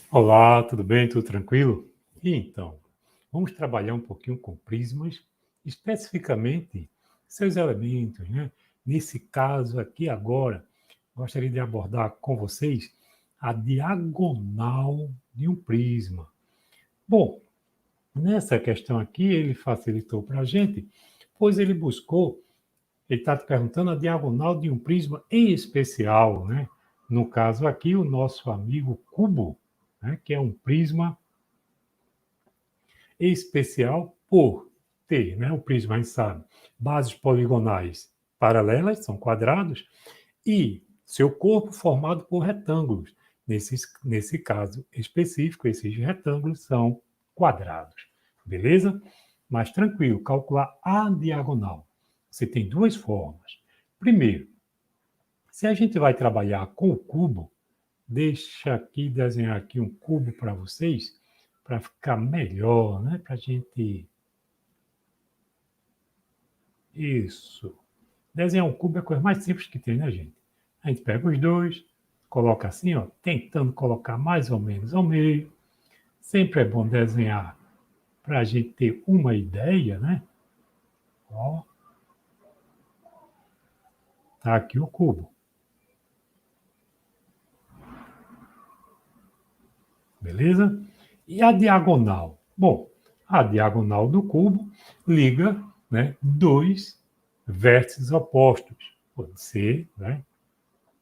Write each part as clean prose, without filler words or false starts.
Olá, tudo bem? Tudo tranquilo? E então, vamos trabalhar um pouquinho com prismas, especificamente seus elementos, né? Nesse caso aqui agora, gostaria de abordar com vocês a diagonal de um prisma. Bom, nessa questão aqui ele facilitou para a gente, pois ele buscou, ele está te perguntando a diagonal de um prisma em especial, né? No caso aqui, o nosso amigo cubo, né? Que é um prisma especial por ter, né, o prisma, a gente sabe, bases poligonais paralelas, são quadrados, e seu corpo formado por retângulos. Nesse caso específico, esses retângulos são quadrados. Beleza? Mas tranquilo, calcular a diagonal. Você tem duas formas. Primeiro, se a gente vai trabalhar com o cubo, deixa aqui desenhar aqui um cubo para vocês, para ficar melhor, né? Para a gente. Isso. Desenhar um cubo é a coisa mais simples que tem, né, gente? A gente pega os dois, coloca assim, ó, tentando colocar mais ou menos ao meio. Sempre é bom desenhar para a gente ter uma ideia, né? Ó, tá aqui o cubo. Beleza? E a diagonal? Bom, a diagonal do cubo liga, né, dois vértices opostos. Pode ser, né,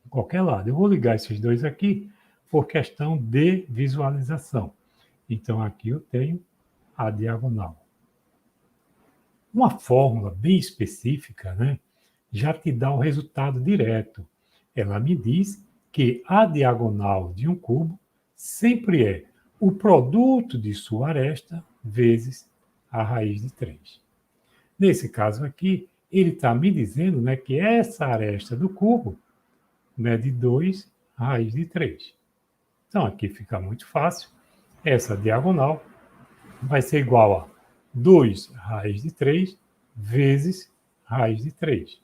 em qualquer lado. Eu vou ligar esses dois aqui por questão de visualização. Então, aqui eu tenho a diagonal. Uma fórmula bem específica, né, já te dá o resultado direto. Ela me diz que a diagonal de um cubo sempre é o produto de sua aresta vezes a raiz de 3. Nesse caso aqui, ele está me dizendo, né, que essa aresta do cubo mede 2 raiz de 3. Então, aqui fica muito fácil. Essa diagonal vai ser igual a 2 raiz de 3 vezes raiz de 3.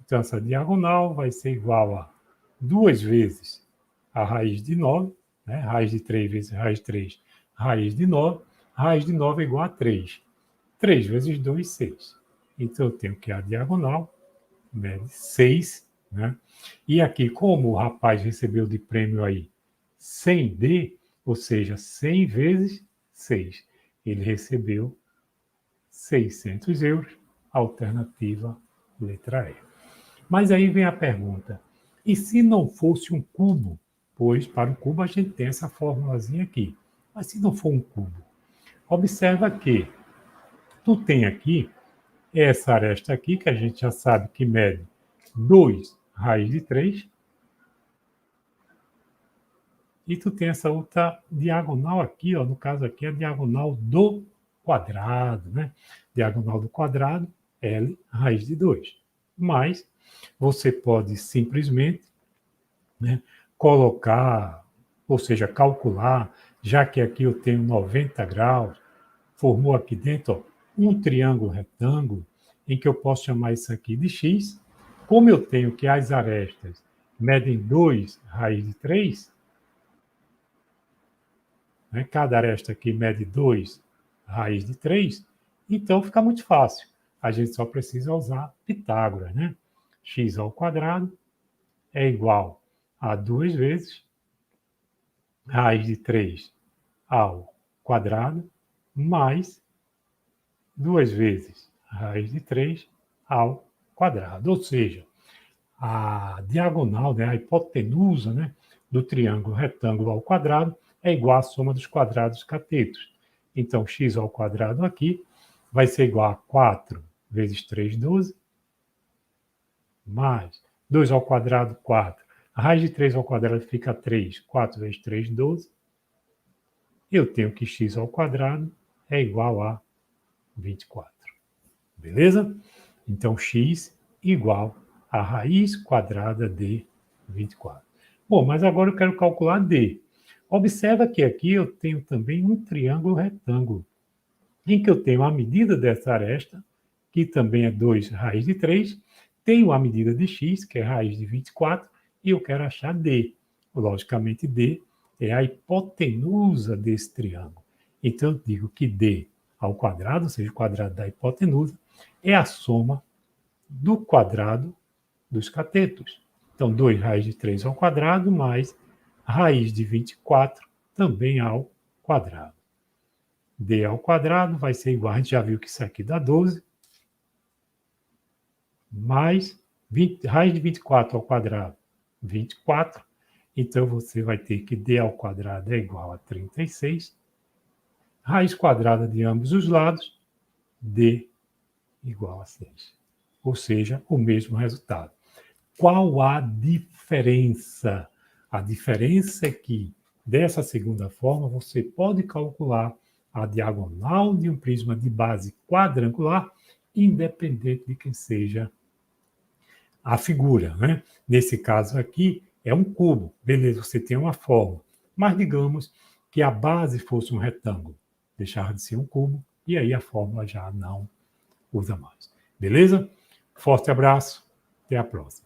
Então, essa diagonal vai ser igual a 2 vezes a raiz de 9, né? Raiz de 3 vezes raiz de 3, raiz de 9. Raiz de 9 é igual a 3. 3 vezes 2, 6. Então, eu tenho que a diagonal mede 6, né? E aqui, como o rapaz recebeu de prêmio aí 100D, ou seja, 100 vezes 6, ele recebeu 600 euros, alternativa letra E. Mas aí vem a pergunta, e se não fosse um cubo? Pois para o cubo a gente tem essa formulazinha aqui. Mas se não for um cubo? Observa que tu tem aqui essa aresta aqui, que a gente já sabe que mede 2 raiz de 3, e tu tem essa outra diagonal aqui, ó, no caso aqui a diagonal do quadrado, né? Diagonal do quadrado, L raiz de 2. Mas você pode simplesmente, né, colocar, ou seja, calcular, já que aqui eu tenho 90 graus, formou aqui dentro, ó, um triângulo retângulo, em que eu posso chamar isso aqui de x. Como eu tenho que as arestas medem 2 raiz de 3, né, cada aresta aqui mede 2 raiz de 3, então fica muito fácil. A gente só precisa usar Pitágoras, né? X ao quadrado é igual a 2 vezes raiz de 3 ao quadrado mais 2 vezes raiz de 3 ao quadrado. Ou seja, a diagonal, né, a hipotenusa, né, do triângulo retângulo ao quadrado é igual à soma dos quadrados catetos. Então, x ao quadrado aqui vai ser igual a 4 vezes 3, 12, mais 2 ao quadrado, 4. A raiz de 3 ao quadrado fica 3. 4 vezes 3, 12. Eu tenho que x ao quadrado é igual a 24. Beleza? Então, x igual a raiz quadrada de 24. Bom, mas agora eu quero calcular d. Observa que aqui eu tenho também um triângulo retângulo, em que eu tenho a medida dessa aresta, que também é 2 raiz de 3, tenho a medida de x, que é raiz de 24, e eu quero achar d. Logicamente, d é a hipotenusa desse triângulo. Então, eu digo que D ao quadrado, ou seja, o quadrado da hipotenusa, é a soma do quadrado dos catetos. Então, 2 raiz de 3 ao quadrado mais raiz de 24 também ao quadrado. D ao quadrado vai ser igual, a gente já viu que isso aqui dá 12, mais raiz de 24 ao quadrado, 24. Então, você vai ter que D ao quadrado é igual a 36. Raiz quadrada de ambos os lados, D igual a 6. Ou seja, o mesmo resultado. Qual a diferença? A diferença é que, dessa segunda forma, você pode calcular a diagonal de um prisma de base quadrangular, independente de quem seja a figura, né? Nesse caso aqui, é um cubo. Beleza, você tem uma forma. Mas digamos que a base fosse um retângulo. Deixar de ser um cubo, e aí a fórmula já não usa mais. Beleza? Forte abraço, até a próxima.